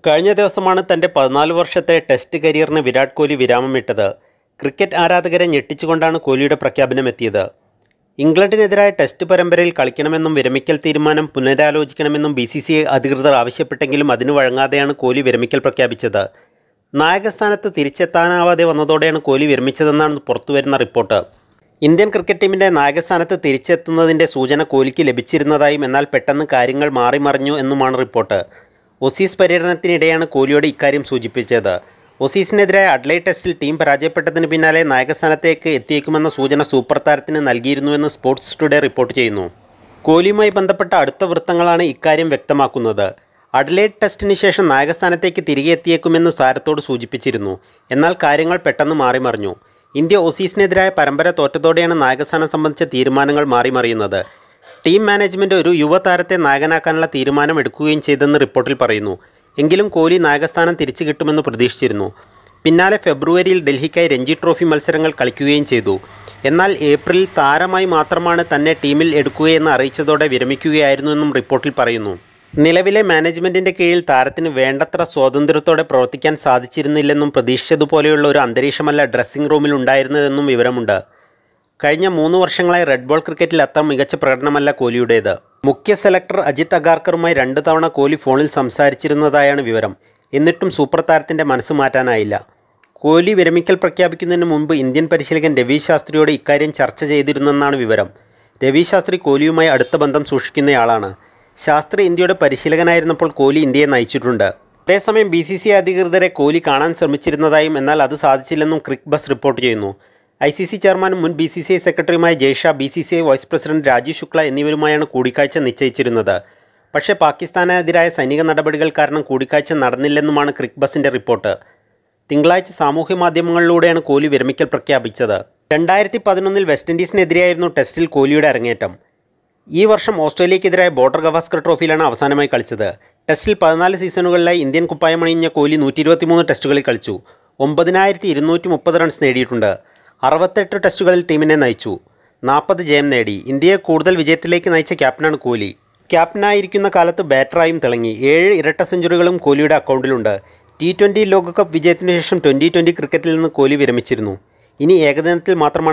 കഴിഞ്ഞ ദിവസമാണ് തൻ്റെ 14 വർഷത്തെ ടെസ്റ്റ് കരിയറിന് വിരാട് കോഹ്ലി വിരാമമിട്ടത്. ക്രിക്കറ്റ് ആരാധകരെ ഞെട്ടിച്ചുകൊണ്ടാണ് കോഹ്ലിയുടെ പ്രഖ്യാപനമെത്തിയത്. ഇംഗ്ലണ്ടിനെതിരായ ടെസ്റ്റ് പരമ്പരയിൽ കളിക്കണമെന്നും വിരമിക്കൽ തീരുമാനം പുനരാലോചിക്കണമെന്നും BCCI അധികൃതർ ആവശ്യപ്പെട്ടെങ്കിലും അതിനു വഴങ്ങാതെയാണ് കോഹ്ലി വിരമിക്കൽ പ്രഖ്യാപിച്ചത്. നായകസ്ഥാനത്ത് തിരിച്ചെത്താനാവാതെ വന്നതോടെയാണ് കോഹ്ലി വിരമിച്ചതെന്നാണ് പുറത്തുവരുന്ന റിപ്പോർട്ട്. ഇന്ത്യൻ ക്രിക്കറ്റ് ടീമിൻ്റെ നായകസ്ഥാനത്ത് തിരിച്ചെത്തുന്നതിൻ്റെ സൂചന കോഹ്ലിക്ക് ലഭിച്ചിരുന്നതായും എന്നാൽ പെട്ടെന്ന് കാര്യങ്ങൾ മാറിമറിഞ്ഞു എന്നുമാണ് റിപ്പോർട്ട്. ഓസീസ് പര്യടനത്തിനിടെയാണ് കോഹ്ലിയോട് ഇക്കാര്യം സൂചിപ്പിച്ചത്. ഓസീസിനെതിരായ അഡ്ലൈഡ് ടെസ്റ്റിൽ ടീം പരാജയപ്പെട്ടതിന് പിന്നാലെ നായകസ്ഥാനത്തേക്ക് എത്തിയേക്കുമെന്ന സൂചന സൂപ്പർ താരത്തിന് നൽകിയിരുന്നുവെന്ന് സ്പോർട്സ് ടുഡേ റിപ്പോർട്ട് ചെയ്യുന്നു. കോഹ്ലിയുമായി ബന്ധപ്പെട്ട അടുത്ത വൃത്തങ്ങളാണ് ഇക്കാര്യം വ്യക്തമാക്കുന്നത്. അഡ്ലൈഡ് ടെസ്റ്റിന് ശേഷം നായകസ്ഥാനത്തേക്ക് തിരികെ എത്തിയേക്കുമെന്ന് താരത്തോട് സൂചിപ്പിച്ചിരുന്നു. എന്നാൽ കാര്യങ്ങൾ പെട്ടെന്ന് മാറിമറിഞ്ഞു. ഇന്ത്യ ഓസീസിനെതിരായ പരമ്പര തോറ്റതോടെയാണ് നായകസ്ഥാനം സംബന്ധിച്ച തീരുമാനങ്ങൾ മാറിമറിയുന്നത്. ടീം മാനേജ്മെൻറ്റ് ഒരു യുവതാരത്തെ നായകനാക്കാനുള്ള തീരുമാനം എടുക്കുകയും ചെയ്തെന്ന് റിപ്പോർട്ടിൽ പറയുന്നു. എങ്കിലും കോഹ്ലി നായകസ്ഥാനം തിരിച്ചു കിട്ടുമെന്ന് പ്രതീക്ഷിച്ചിരുന്നു. പിന്നാലെ ഫെബ്രുവരിയിൽ ഡൽഹിക്കായി രഞ്ജി ട്രോഫി മത്സരങ്ങൾ കളിക്കുകയും ചെയ്തു. എന്നാൽ ഏപ്രിലിൽ താരമായി മാത്രമാണ് തന്നെ ടീമിൽ എടുക്കുകയെന്ന് അറിയിച്ചതോടെ വിരമിക്കുകയായിരുന്നുവെന്നും റിപ്പോർട്ടിൽ പറയുന്നു. നിലവിലെ മാനേജ്മെൻറ്റിൻ്റെ കീഴിൽ താരത്തിന് വേണ്ടത്ര സ്വാതന്ത്ര്യത്തോടെ പ്രവർത്തിക്കാൻ സാധിച്ചിരുന്നില്ലെന്നും പ്രതീക്ഷിച്ചതുപോലെയുള്ള ഒരു അന്തരീക്ഷമല്ല ഡ്രസ്സിംഗ് റൂമിൽ ഉണ്ടായിരുന്നതെന്നും വിവരമുണ്ട്. കഴിഞ്ഞ 3 വർഷങ്ങളായി റെഡ് ബോൾ ക്രിക്കറ്റിൽ അത്ര മികച്ച പ്രകടനമല്ല കോഹ്ലിയുടേത്. മുഖ്യ സെലക്ടർ അജിത് അഗാർക്കറുമായി 2 തവണ കോഹ്ലി ഫോണിൽ സംസാരിച്ചിരുന്നതായാണ് വിവരം. എന്നിട്ടും സൂപ്പർ താരത്തിൻ്റെ മനസ്സ് മാറ്റാനായില്ല. കോഹ്ലി വിരമിക്കൽ പ്രഖ്യാപിക്കുന്നതിന് മുമ്പ് ഇന്ത്യൻ പരിശീലകൻ രവി ശാസ്ത്രിയോട് ഇക്കാര്യം ചർച്ച ചെയ്തിരുന്നെന്നാണ് വിവരം. രവി ശാസ്ത്രി കോഹ്ലിയുമായി അടുത്ത ബന്ധം സൂക്ഷിക്കുന്നയാളാണ്. ശാസ്ത്രി ഇന്ത്യയുടെ പരിശീലകനായിരുന്നപ്പോൾ കോഹ്ലി ഇന്ത്യയെ നയിച്ചിട്ടുണ്ട്. അതേസമയം BCCI അധികൃതരെ കോഹ്ലി കാണാൻ ശ്രമിച്ചിരുന്നതായും എന്നാൽ അത് സാധിച്ചില്ലെന്നും ക്രിക്ക് ബസ് റിപ്പോർട്ട് ചെയ്യുന്നു. ICC ചെയർമാനും മുൻ BCCI സെക്രട്ടറിയുമായ Jay Shah, BCCI vice president Rajeev Shukla എന്നിവരുമായാണ് കൂടിക്കാഴ്ച നിശ്ചയിച്ചിരുന്നത്. പക്ഷേ പാകിസ്ഥാനെതിരായ സൈനിക നടപടികൾ കാരണം കൂടിക്കാഴ്ച നടന്നില്ലെന്നുമാണ് ക്രിക്ക് ബസിൻ്റെ റിപ്പോർട്ട്. തിങ്കളാഴ്ച സാമൂഹ്യ മാധ്യമങ്ങളിലൂടെയാണ് കോഹ്ലി വിരമിക്കൽ പ്രഖ്യാപിച്ചത്. 2011 വെസ്റ്റ് ഇൻഡീസിനെതിരെയായിരുന്നു ടെസ്റ്റിൽ കോഹ്ലിയുടെ അരങ്ങേറ്റം. ഈ വർഷം ഓസ്ട്രേലിയക്കെതിരായ ബോർഡർ ഗവാസ്കർ ട്രോഫിയിലാണ് അവസാനമായി കളിച്ചത്. ടെസ്റ്റിൽ 14 സീസണുകളിലായി ഇന്ത്യൻ കുപ്പായമണിഞ്ഞ കോഹ്ലി 123 ടെസ്റ്റുകളിൽ കളിച്ചു. 9230 റൺസ് നേടിയിട്ടുണ്ട്. 68 ടെസ്റ്റുകളിൽ ടീമിനെ നയിച്ചു. 40 ജയം നേടി. ഇന്ത്യയെ കൂടുതൽ വിജയത്തിലേക്ക് നയിച്ച ക്യാപ്റ്റനാണ് കോഹ്ലി. ക്യാപ്റ്റനായിരിക്കുന്ന കാലത്ത് ബാറ്ററായും തിളങ്ങി. 7 ഇരട്ട സെഞ്ചുറികളും കോഹ്ലിയുടെ അക്കൗണ്ടിലുണ്ട്. T20 ലോകകപ്പ് വിജയത്തിനു ശേഷം 2020 ക്രിക്കറ്റിൽ നിന്ന് കോഹ്ലി വിരമിച്ചിരുന്നു. ഇനി ഏകദിനത്തിൽ മാത്രമാണ്